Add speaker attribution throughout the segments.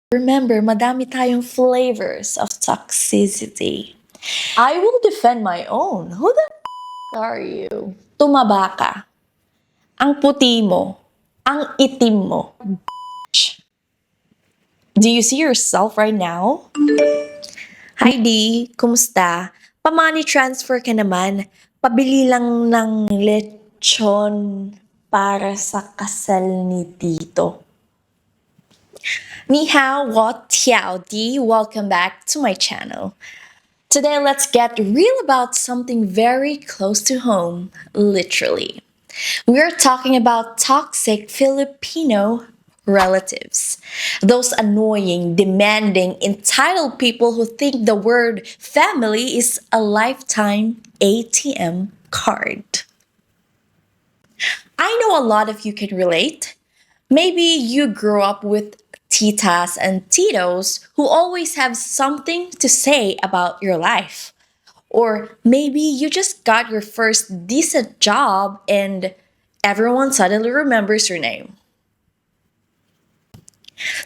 Speaker 1: Remember, madami tayong flavors of toxicity. I will defend my own. Who the are you? Tumaba ka. Ang puti mo. Ang itim mo. Do you see yourself right now? Hi D, kumusta? Pa-money transfer ka naman. Pabili lang ng lechon para sa kasal ni Tito. Ni hao, wo tiao di. Welcome back to my channel. Today, let's get real about something very close to home, literally. We're talking about toxic Filipino relatives. Those annoying, demanding, entitled people who think the word family is a lifetime ATM card. I know a lot of you can relate. Maybe you grew up with titas and titos who always have something to say about your life. Or maybe you just got your first decent job and everyone suddenly remembers your name.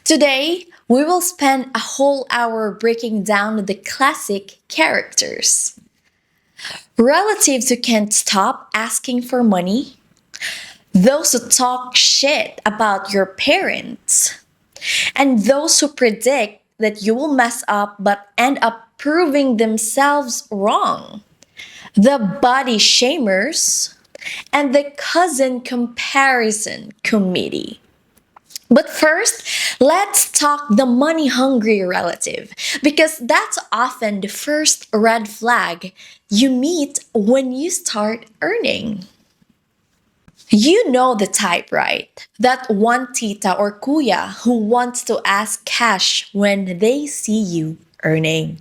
Speaker 1: Today, we will spend a whole hour breaking down the classic characters. Relatives who can't stop asking for money, those who talk shit about your parents, and those who predict that you will mess up but end up proving themselves wrong. The body shamers and the cousin comparison committee. But first, let's talk the money hungry relative because that's often the first red flag you meet when you start earning. You know the type, right? That one tita or kuya who wants to ask cash when they see you earning.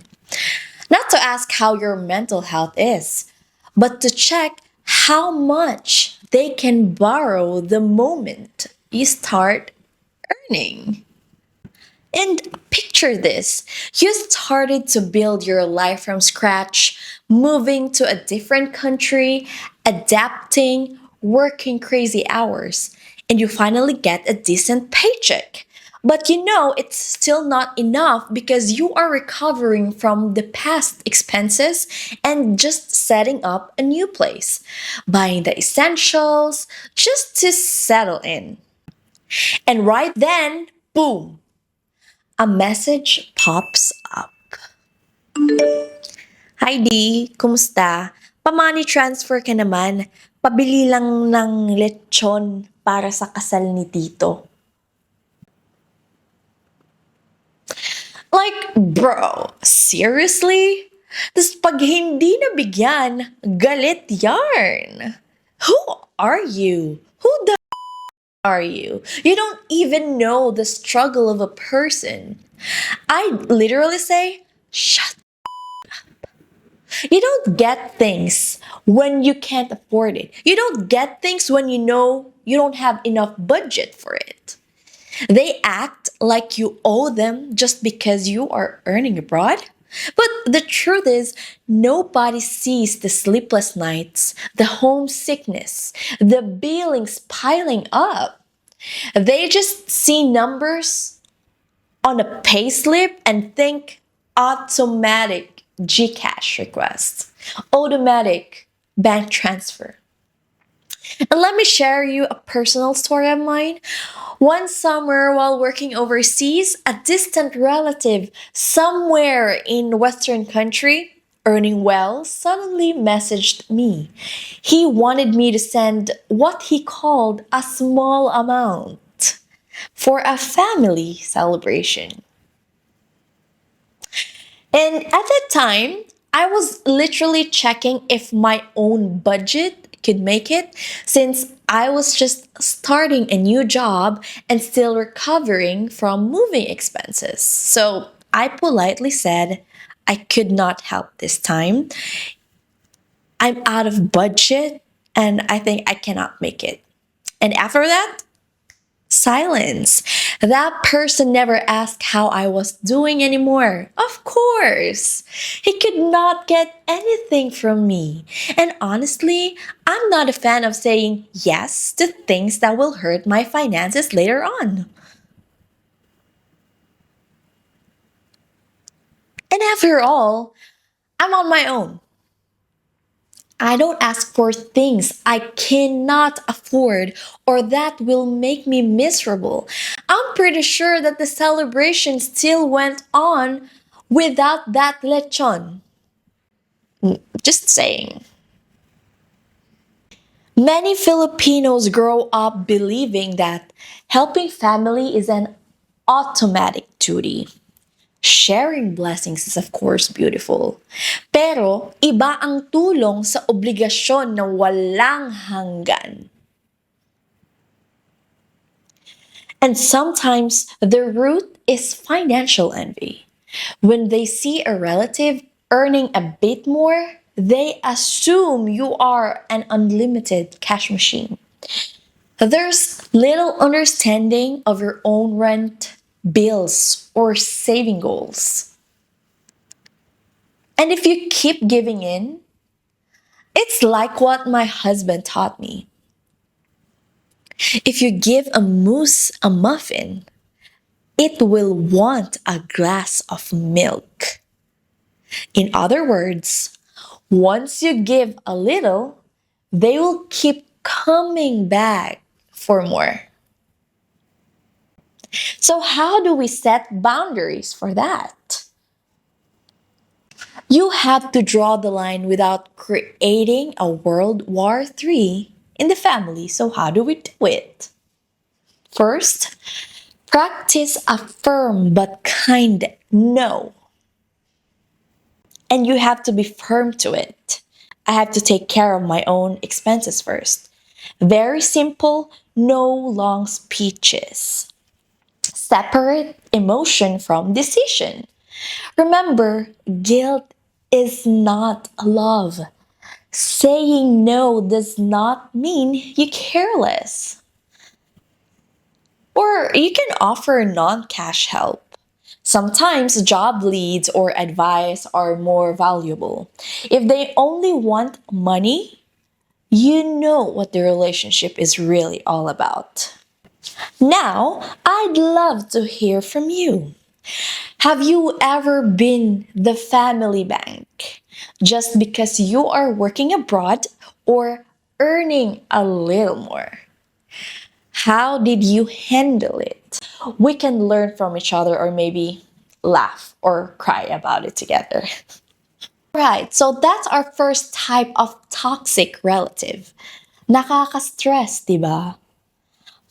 Speaker 1: Not to ask how your mental health is, but to check how much they can borrow the moment you start earning. And picture this, you started to build your life from scratch, moving to a different country, adapting, working crazy hours, and you finally get a decent paycheck. But you know it's still not enough because you are recovering from the past expenses and just setting up a new place, buying the essentials just to settle in. And right then, boom, a message pops up. Hi D, kumusta? Pa-money transfer ka naman. Pabili lang ng lechon para sa kasal ni Tito. Like, bro, seriously? Tapos pag hindi nabigyan, galit yarn. Who are you? Who the are you? You don't even know the struggle of a person. I literally say, shut. You don't get things when you can't afford it. You don't get things when you know you don't have enough budget for it. They act like you owe them just because you are earning abroad. But the truth is, nobody sees the sleepless nights, the homesickness, the billings piling up. They just see numbers on a payslip and think automatic Gcash request, automatic bank transfer. And let me share you a personal story of mine. One summer while working overseas, a distant relative somewhere in Western country earning well suddenly messaged me. He wanted me to send what he called a small amount for a family celebration. And at that time, I was literally checking if my own budget could make it since I was just starting a new job and still recovering from moving expenses. So I politely said I could not help this time. I'm out of budget and I think I cannot make it. And after that, silence. That person never asked how I was doing anymore. Of course. He could not get anything from me. And honestly, I'm not a fan of saying yes to things that will hurt my finances later on. After all, I'm on my own. I don't ask for things I cannot afford or that will make me miserable. I'm pretty sure that the celebration still went on without that lechon. Just saying. Many Filipinos grow up believing that helping family is an automatic duty. Sharing blessings is of course beautiful. Pero iba ang tulong sa obligasyon na walang hanggan. And sometimes the root is financial envy. When they see a relative earning a bit more, they assume you are an unlimited cash machine. There's little understanding of your own rent, bills, or saving goals. And if you keep giving in, it's like what my husband taught me. If you give a moose a muffin, it will want a glass of milk. In other words, once you give a little, they will keep coming back for more. So, how do we set boundaries for that? You have to draw the line without creating a World War III in the family. So, how do we do it? First, practice a firm but kind no. And you have to be firm to it. I have to take care of my own expenses first. Very simple, no long speeches. Separate emotion from decision. Remember, guilt is not love. Saying no does not mean you're careless. Or you can offer non cash help. Sometimes job leads or advice are more valuable. If they only want money, you know what the relationship is really all about. Now, I'd love to hear from you. Have you ever been the family bank just because you are working abroad or earning a little more? How did you handle it? We can learn from each other or maybe laugh or cry about it together. Right, so that's our first type of toxic relative. Nakaka-stress, diba?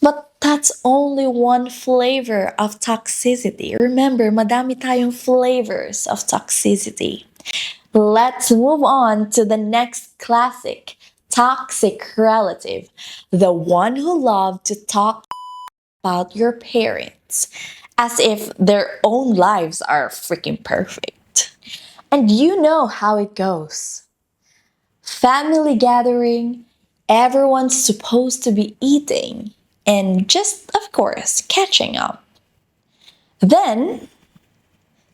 Speaker 1: But that's only one flavor of toxicity. Remember, madami tayong flavors of toxicity. Let's move on to the next classic toxic relative. The one who loves to talk about your parents as if their own lives are freaking perfect. And you know how it goes. Family gathering, everyone's supposed to be eating and just, of course, catching up. Then,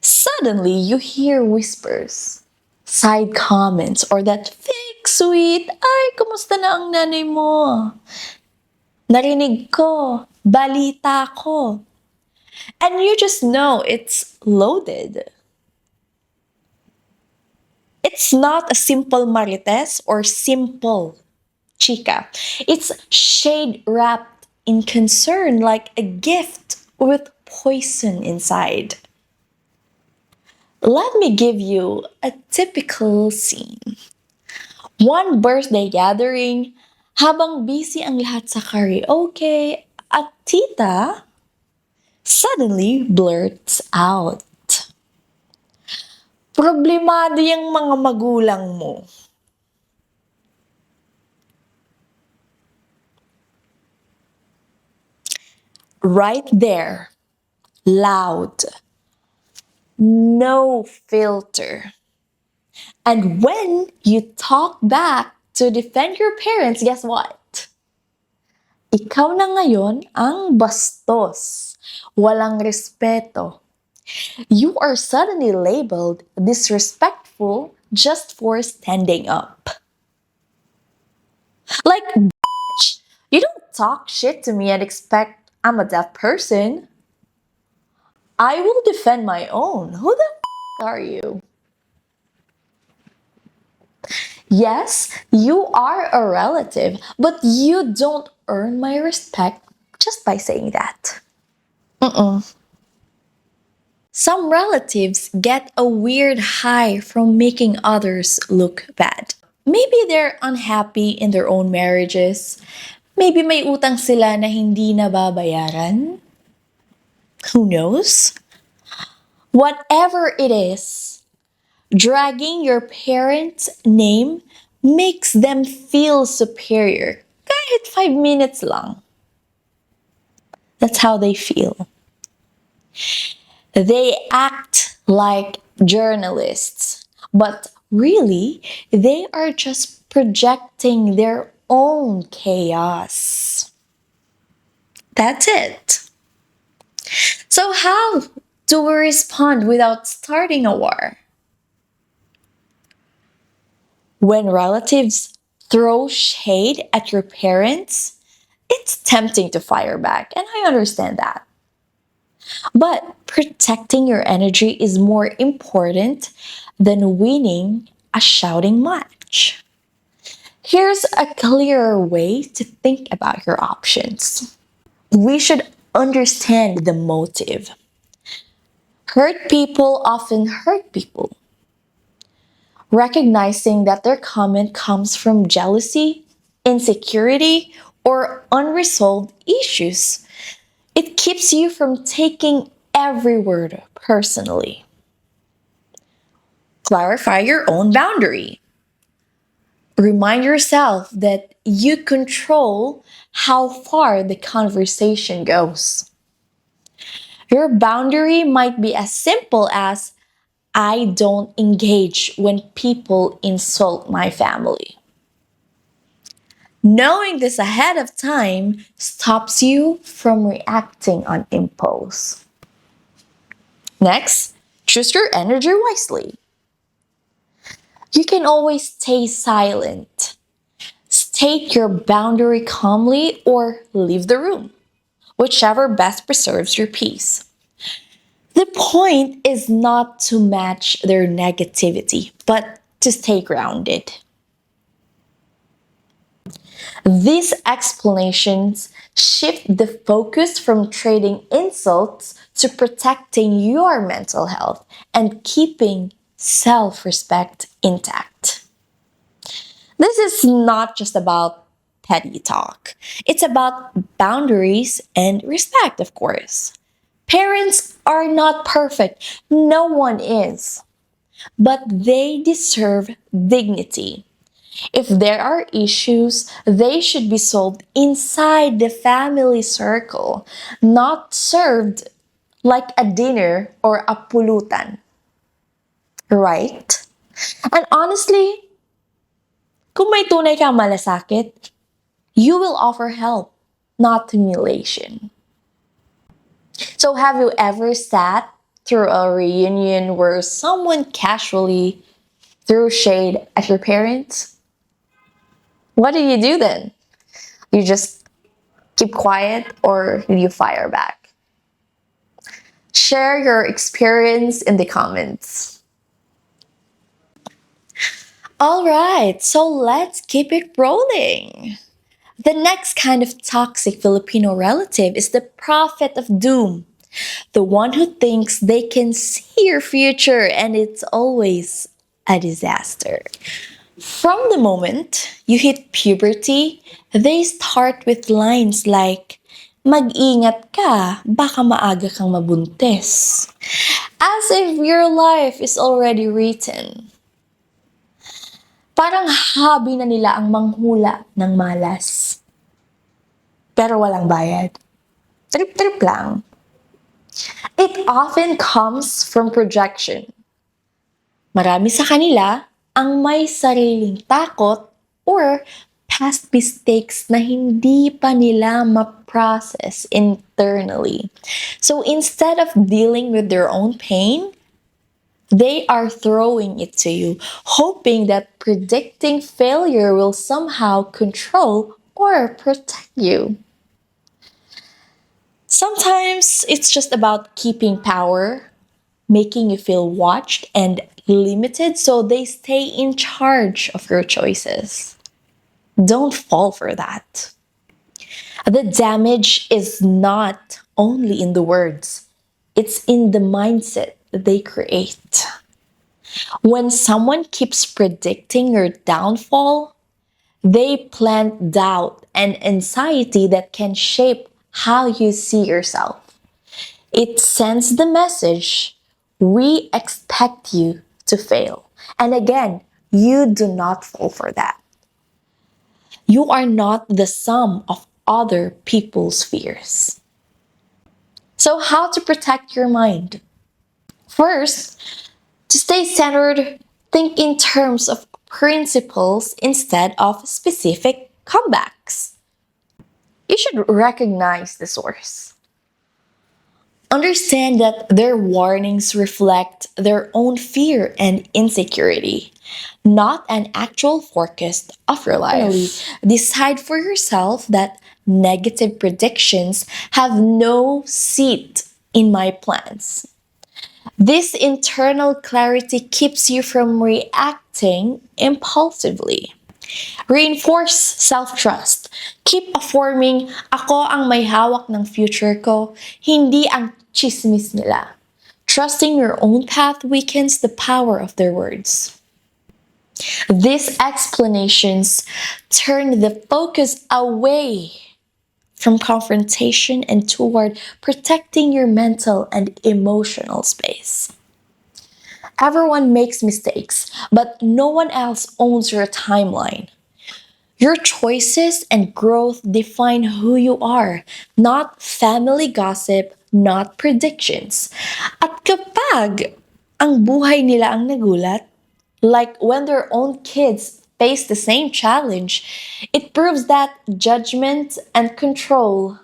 Speaker 1: suddenly you hear whispers, side comments, or that fake sweet, ay, kumusta na ang nanay mo? Narinig ko, balita ko. And you just know it's loaded. It's not a simple marites or simple chica. It's shade wrapped in concern like a gift with poison inside. Let me give you a typical scene. One birthday gathering, habang busy ang lahat sa karaoke, at tita suddenly blurts out, "Problemado yung mga magulang mo." Right there, loud, no filter. And when you talk back to defend your parents, guess what? Ikaw na ngayon ang bastos. Walang respeto. You are suddenly labeled disrespectful just for standing up. Like, bitch, you don't talk shit to me and expect I'm a deaf person. I will defend my own. Who the are you? Yes, you are a relative, but you don't earn my respect just by saying that. Mm-mm. Some relatives get a weird high from making others look bad. Maybe they're unhappy in their own marriages. Maybe may utang sila na hindi nababayaran. Who knows? Whatever it is, dragging your parents' name makes them feel superior. Kahit 5 minutes lang. That's how they feel. They act like journalists, but really, they are just projecting their own chaos. That's it. So, how do we respond without starting a war? When relatives throw shade at your parents, it's tempting to fire back, and I understand that. But protecting your energy is more important than winning a shouting match. Here's a clearer way to think about your options. We should understand the motive. Hurt people often hurt people. Recognizing that their comment comes from jealousy, insecurity, or unresolved issues, it keeps you from taking every word personally. Clarify your own boundary. Remind yourself that you control how far the conversation goes. Your boundary might be as simple as I don't engage when people insult my family. Knowing this ahead of time stops you from reacting on impulse. Next, choose your energy wisely. You can always stay silent. State your boundary calmly or leave the room, whichever best preserves your peace. The point is not to match their negativity, but to stay grounded. These explanations shift the focus from trading insults to protecting your mental health and keeping self respect intact. This is not just about petty talk, it's about boundaries and respect, of course. Parents are not perfect, no one is, but they deserve dignity. If there are issues, they should be solved inside the family circle, not served like a dinner or a pulutan. Right? And honestly, kung may tunay kang malasakit, you will offer help, not humiliation. So have you ever sat through a reunion where someone casually threw shade at your parents? What do you do then? You just keep quiet or you fire back? Share your experience in the comments. All right, so let's keep it rolling. The next kind of toxic Filipino relative is the prophet of doom. The one who thinks they can see your future and it's always a disaster. From the moment you hit puberty, they start with lines like, mag-ingat ka, baka maaga kang mabuntis. As if your life is already written. Parang hobby na nila ang manghula ng malas. Pero walang bayad. Trip-trip lang. It often comes from projection. Marami sa kanila ang may sariling takot or past mistakes na hindi pa nila ma-process internally. So instead of dealing with their own pain, they are throwing it to you, hoping that predicting failure will somehow control or protect you. Sometimes it's just about keeping power, making you feel watched and limited so they stay in charge of your choices. Don't fall for that. The damage is not only in the words, it's in the mindset that they create. When someone keeps predicting your downfall, they plant doubt and anxiety that can shape how you see yourself. It sends the message, we expect you to fail. And again, you do not fall for that. You are not the sum of other people's fears. So, how to protect your mind? First, to stay centered, think in terms of principles instead of specific comebacks. You should recognize the source. Understand that their warnings reflect their own fear and insecurity, not an actual forecast of your life. Finally, decide for yourself that negative predictions have no seat in my plans. This internal clarity keeps you from reacting impulsively. Reinforce self-trust. Keep affirming, ako ang may hawak ng future ko, hindi ang chismis nila. Trusting your own path weakens the power of their words. These explanations turn the focus away from confrontation and toward protecting your mental and emotional space. Everyone makes mistakes, but no one else owns your timeline. Your choices and growth define who you are, not family gossip, not predictions. At kapag ang buhay nila ang nagulat, like when their own kids face the same challenge, it proves that judgment and control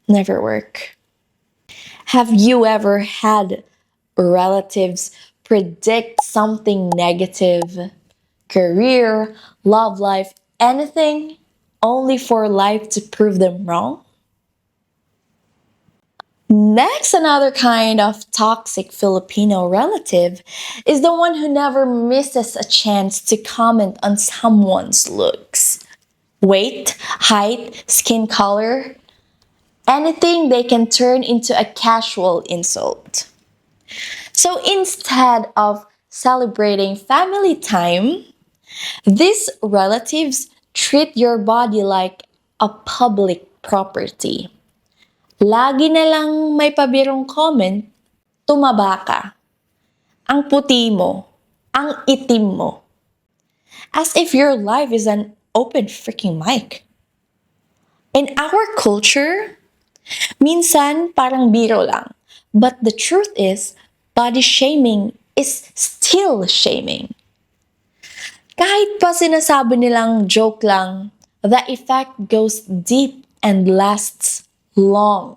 Speaker 1: never work. Have you ever had relatives predict something negative? Career, love life, anything, only for life to prove them wrong? Next, another kind of toxic Filipino relative is the one who never misses a chance to comment on someone's looks. Weight, height, skin color, anything they can turn into a casual insult. So instead of celebrating family time, these relatives treat your body like a public property. Lagi na lang may pabirong comment, tumaba ka. Ang puti mo. Ang itim mo. As if your life is an open freaking mic. In our culture, minsan parang biro lang. But the truth is, body shaming is still shaming. Kahit pa sinasabi nilang joke lang, the effect goes deep and lasts long.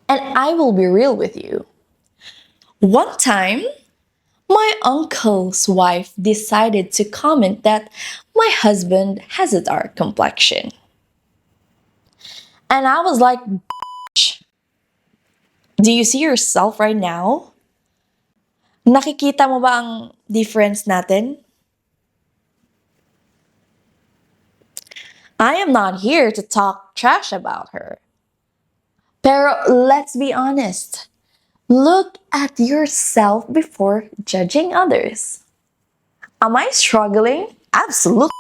Speaker 1: And I will be real with you. One time, my uncle's wife decided to comment that my husband has a dark complexion. And I was like, do you see yourself right now? Nakikita mo ba ang difference natin? I am not here to talk trash about her. Pero let's be honest. Look at yourself before judging others. Am I struggling? Absolutely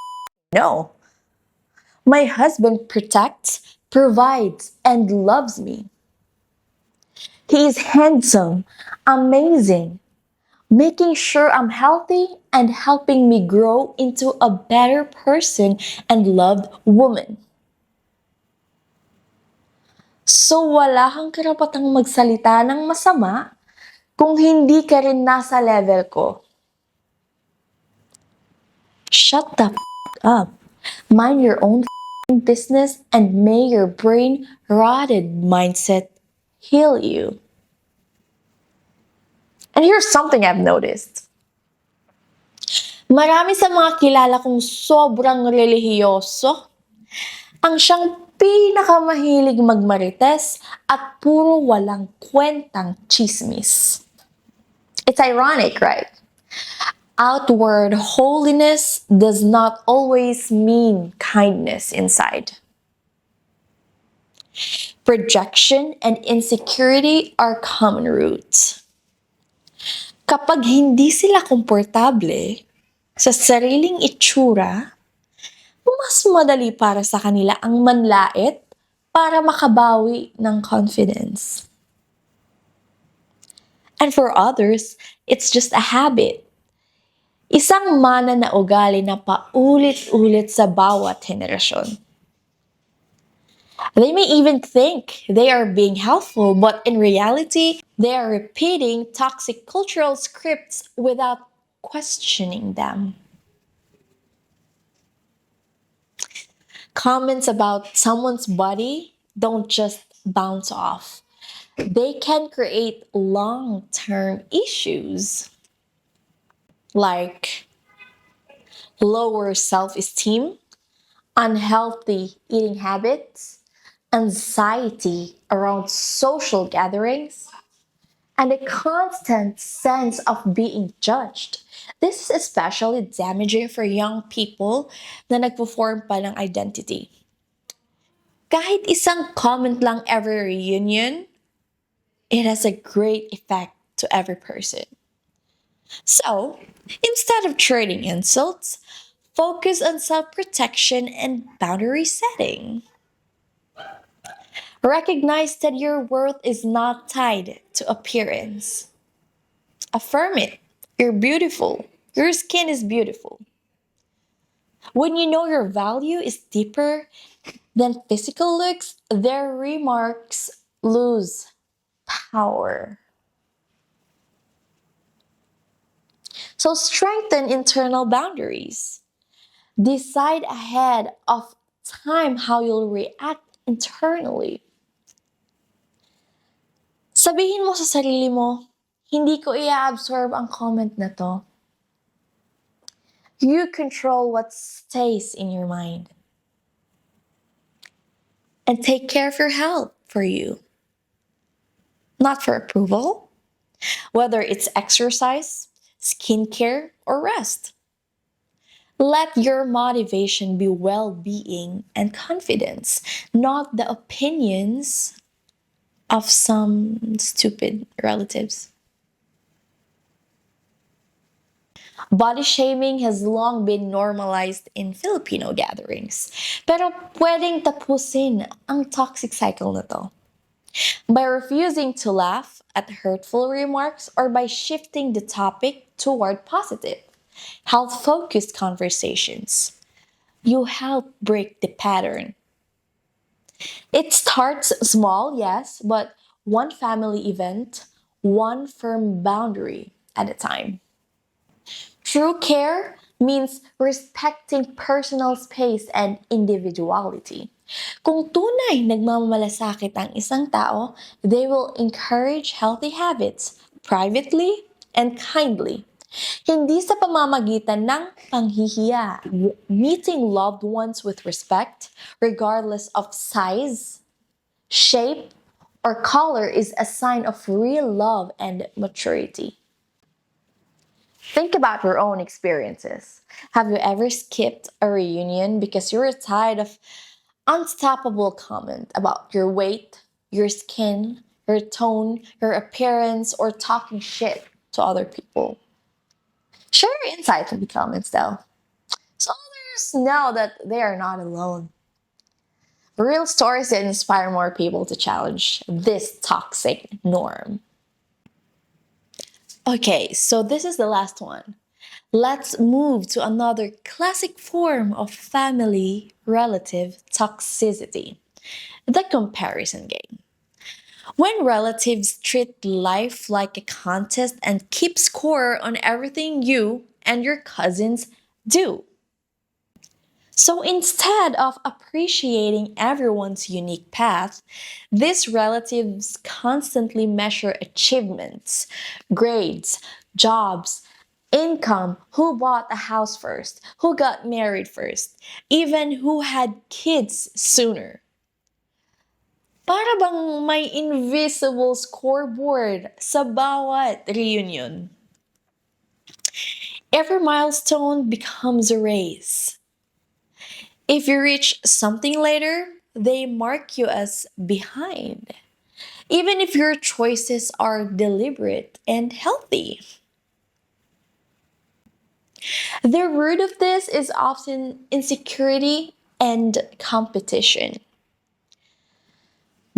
Speaker 1: no. My husband protects, provides, and loves me. He is handsome, amazing, making sure I'm healthy and helping me grow into a better person and loved woman. So wala kang karapatang magsalita ng masama kung hindi ka rin nasa level ko. Shut the up. Mind your own business and may your brain-rotted mindset heal you. And here's something I've noticed. Marami sa mga kilala kong sobrang relihiyoso ang siyang Pinakamahilig magmarites at puro walang kwentang chismis. It's ironic, right? Outward holiness does not always mean kindness inside. Projection and insecurity are common roots. Kapag hindi sila komportable sa sariling itsura, mas madali para sa kanila ang manlait para makabawi ng confidence. And for others, it's just a habit. Isang mana na ugali na paulit-ulit sa bawat henerasyon. They may even think they are being helpful, but in reality, they are repeating toxic cultural scripts without questioning them. Comments about someone's body don't just bounce off. They can create long-term issues like lower self-esteem, unhealthy eating habits, anxiety around social gatherings, and a constant sense of being judged. This is especially damaging for young people na nagpo-form pa ng identity. Kahit isang comment lang every reunion, it has a great effect to every person. So, instead of trading insults, focus on self-protection and boundary setting. Recognize that your worth is not tied to appearance. Affirm it. You're beautiful. Your skin is beautiful. When you know your value is deeper than physical looks, their remarks lose power. So strengthen internal boundaries. Decide ahead of time how you'll react internally. Sabihin mo sa sarili mo, hindi ko i-absorb ang comment na to. You control what stays in your mind. And take care of your health for you. Not for approval. Whether it's exercise, skincare, or rest. Let your motivation be well-being and confidence, not the opinions of some stupid relatives. Body shaming has long been normalized in Filipino gatherings. Pero pwedeng tapusin ang toxic cycle na to by refusing to laugh at hurtful remarks or by shifting the topic toward positive, health-focused conversations. You help break the pattern. It starts small, yes, but one family event, one firm boundary at a time. True care means respecting personal space and individuality. Kung tunay nagmamamalasakit ang isang tao, they will encourage healthy habits, privately and kindly. Hindi sa pamamagitan ng panghihiya. Meeting loved ones with respect, regardless of size, shape, or color is a sign of real love and maturity. Think about your own experiences. Have you ever skipped a reunion because you were tired of unstoppable comment about your weight, your skin, your tone, your appearance, or talking shit to other people? Share your insights in the comments though, so others know that they are not alone. Real stories that inspire more people to challenge this toxic norm. Okay, so this is the last one. Let's move to another classic form of family relative toxicity, the comparison game. When relatives treat life like a contest and keep score on everything you and your cousins do. So instead of appreciating everyone's unique path, these relatives constantly measure achievements, grades, jobs, income, who bought a house first, who got married first, even who had kids sooner. Para bang may invisible scoreboard sa bawat reunion. Every milestone becomes a race. If you reach something later, they mark you as behind, even if your choices are deliberate and healthy. The root of this is often insecurity and competition.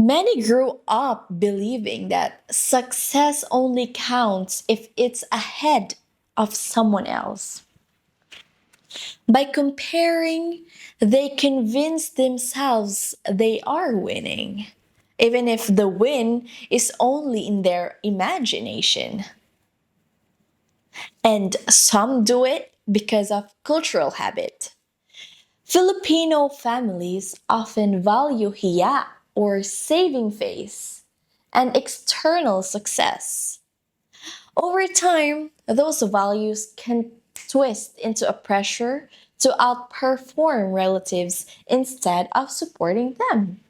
Speaker 1: Many grew up believing that success only counts if it's ahead of someone else. By comparing, they convince themselves they are winning, even if the win is only in their imagination. And some do it because of cultural habit. Filipino families often value hiya or saving face and external success. Over time, those values can twist into a pressure to outperform relatives instead of supporting them.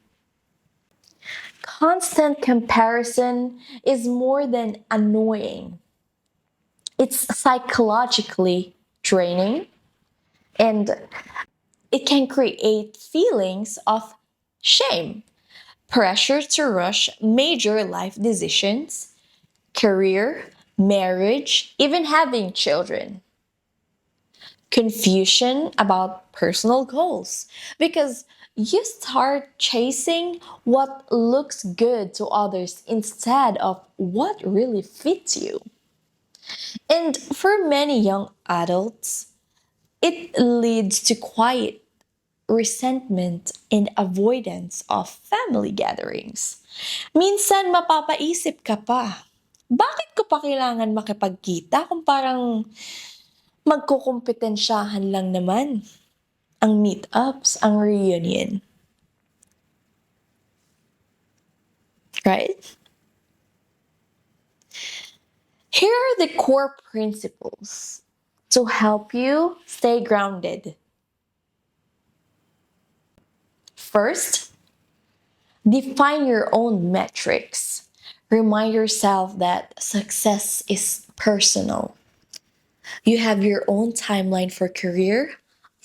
Speaker 1: Constant comparison is more than annoying, it's psychologically draining, and it can create feelings of shame, pressure to rush major life decisions, career, marriage, even having children. Confusion about personal goals because you start chasing what looks good to others instead of what really fits you. And for many young adults, it leads to quiet resentment and avoidance of family gatherings. Minsan mapapaisip ka pa, bakit ko pa kailangan makipagkita kung parang magkukumpetensyahan lang naman ang meetups, ang reunion? Right? Here are the core principles to help you stay grounded. First, define your own metrics. Remind yourself that success is personal. You have your own timeline for career,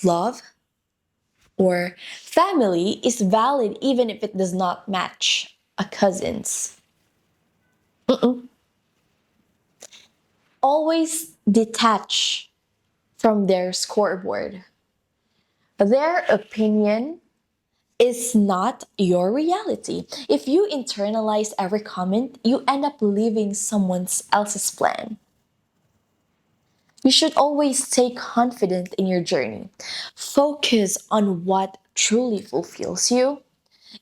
Speaker 1: love, or family is valid even if it does not match a cousin's. Always detach from their scoreboard. Their opinion is not your reality. If you internalize every comment, you end up living someone else's plan. You should always stay confident in your journey. Focus on what truly fulfills you.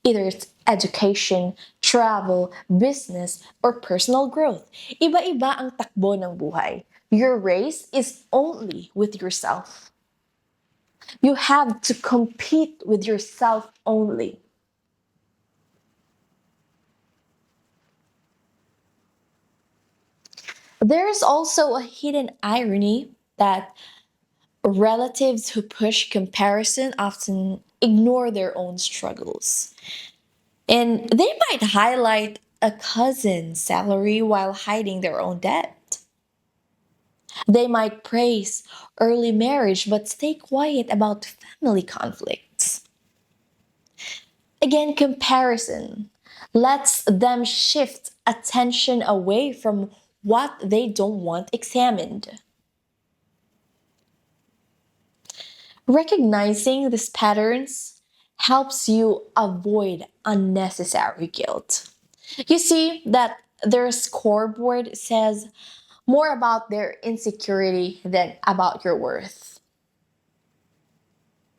Speaker 1: Either it's education, travel, business, or personal growth. Iba-iba ang takbo ng buhay. Your race is only with yourself. You have to compete with yourself only. There's also a hidden irony that relatives who push comparison often ignore their own struggles. And they might highlight a cousin's salary while hiding their own debt. They might praise early marriage but stay quiet about family conflicts. Again, comparison lets them shift attention away from what they don't want examined. Recognizing these patterns helps you avoid unnecessary guilt. You see that their scoreboard says more about their insecurity than about your worth.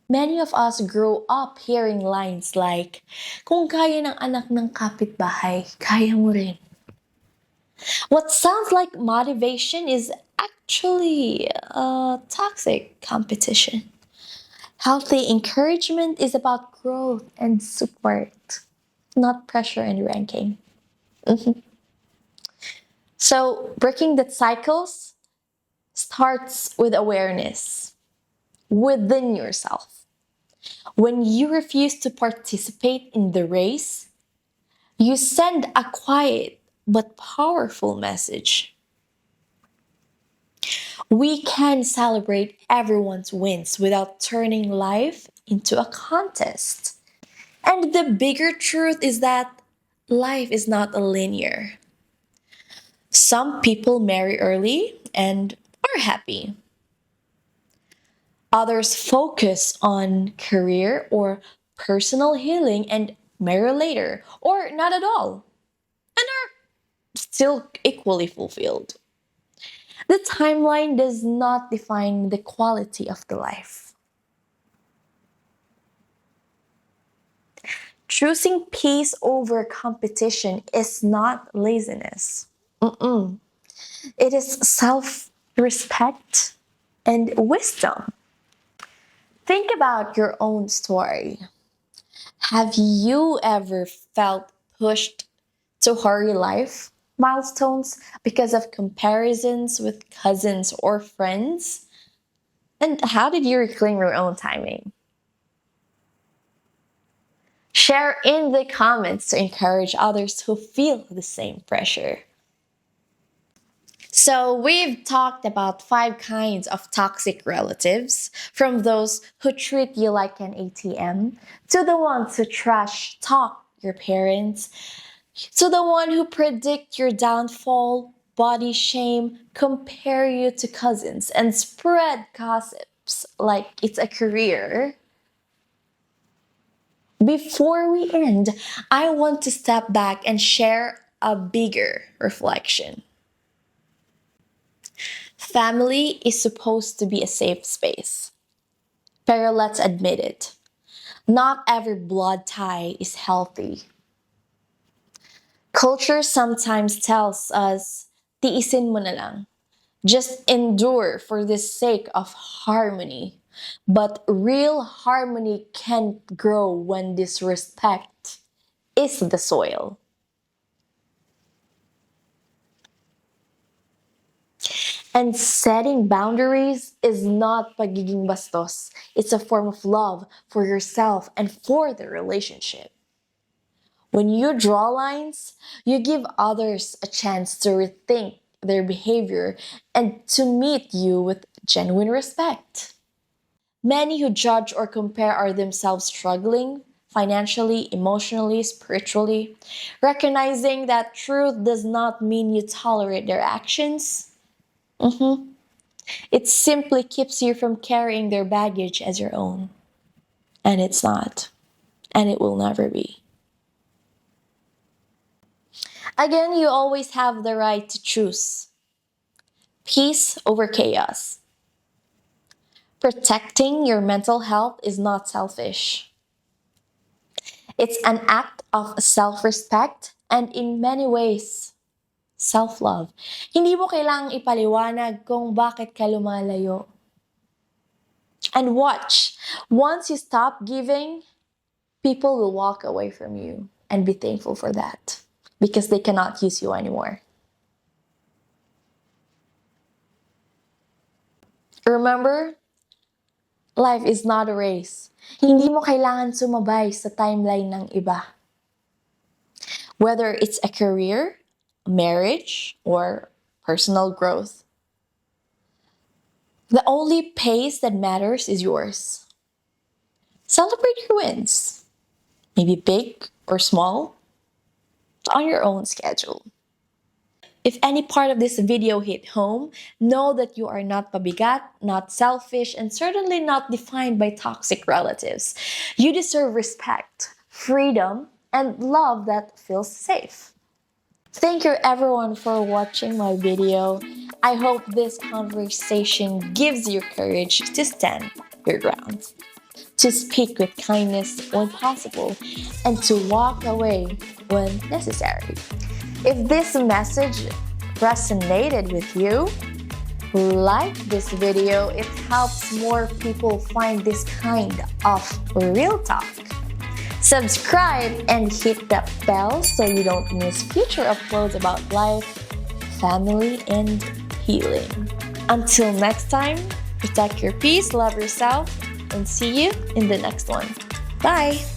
Speaker 1: Many of us grew up hearing lines like, kung kaya ng anak ng kapitbahay, kaya mo rin. What sounds like motivation is actually a toxic competition. Healthy encouragement is about growth and support, not pressure and ranking. So, breaking the cycles starts with awareness within yourself. When you refuse to participate in the race, You send a quiet but powerful message. We can celebrate everyone's wins without turning life into a contest. And the bigger truth is that life is not a linear. Some people marry early and are happy. Others focus on career or personal healing and marry later, or not at all, and are still equally fulfilled. The timeline does not define the quality of the life. Choosing peace over competition is not laziness. Mm-mm. It is self respect and wisdom. Think about your own story. Have you ever felt pushed to hurry life milestones because of comparisons with cousins or friends? And how did you reclaim your own timing? Share in the comments to encourage others who feel the same pressure. So, we've talked about 5 kinds of toxic relatives, from those who treat you like an ATM, to the ones who trash talk your parents, to the one who predict your downfall, body shame, compare you to cousins, and spread gossips like it's a career. Before we end, I want to step back and share a bigger reflection. Family is supposed to be a safe space. Pero let's admit it, not every blood tie is healthy. Culture sometimes tells us, tiisin mo na lang. Just endure for the sake of harmony. But real harmony can't grow when disrespect is the soil. And setting boundaries is not pagiging bastos. It's a form of love for yourself and for the relationship. When you draw lines, you give others a chance to rethink their behavior and to meet you with genuine respect. Many who judge or compare are themselves struggling financially, emotionally, spiritually. Recognizing that truth does not mean you tolerate their actions. It simply keeps you from carrying their baggage as your own. And it's not. And it will never be. Again, you always have the right to choose peace over chaos. Protecting your mental health is not selfish. It's an act of self-respect and in many ways, self-love. Hindi mo kailangang ipaliwanag kung bakit ka lumalayo. And watch, once you stop giving, people will walk away from you and be thankful for that because they cannot use you anymore. Remember, life is not a race. Hindi mo kailangan sumabay sa timeline ng iba. Whether it's a career, marriage, or personal growth. The only pace that matters is yours. Celebrate your wins, maybe big or small, on your own schedule. If any part of this video hit home, know that you are not pabigat, not selfish, and certainly not defined by toxic relatives. You deserve respect, freedom, and love that feels safe. Thank you everyone for watching my video. I hope this conversation gives you courage to stand your ground, to speak with kindness when possible, and to walk away when necessary. If this message resonated with you, like this video. It helps more people find this kind of real talk. Subscribe and hit that bell so you don't miss future uploads about life, family, and healing. Until next time, protect your peace, love yourself, and see you in the next one. Bye!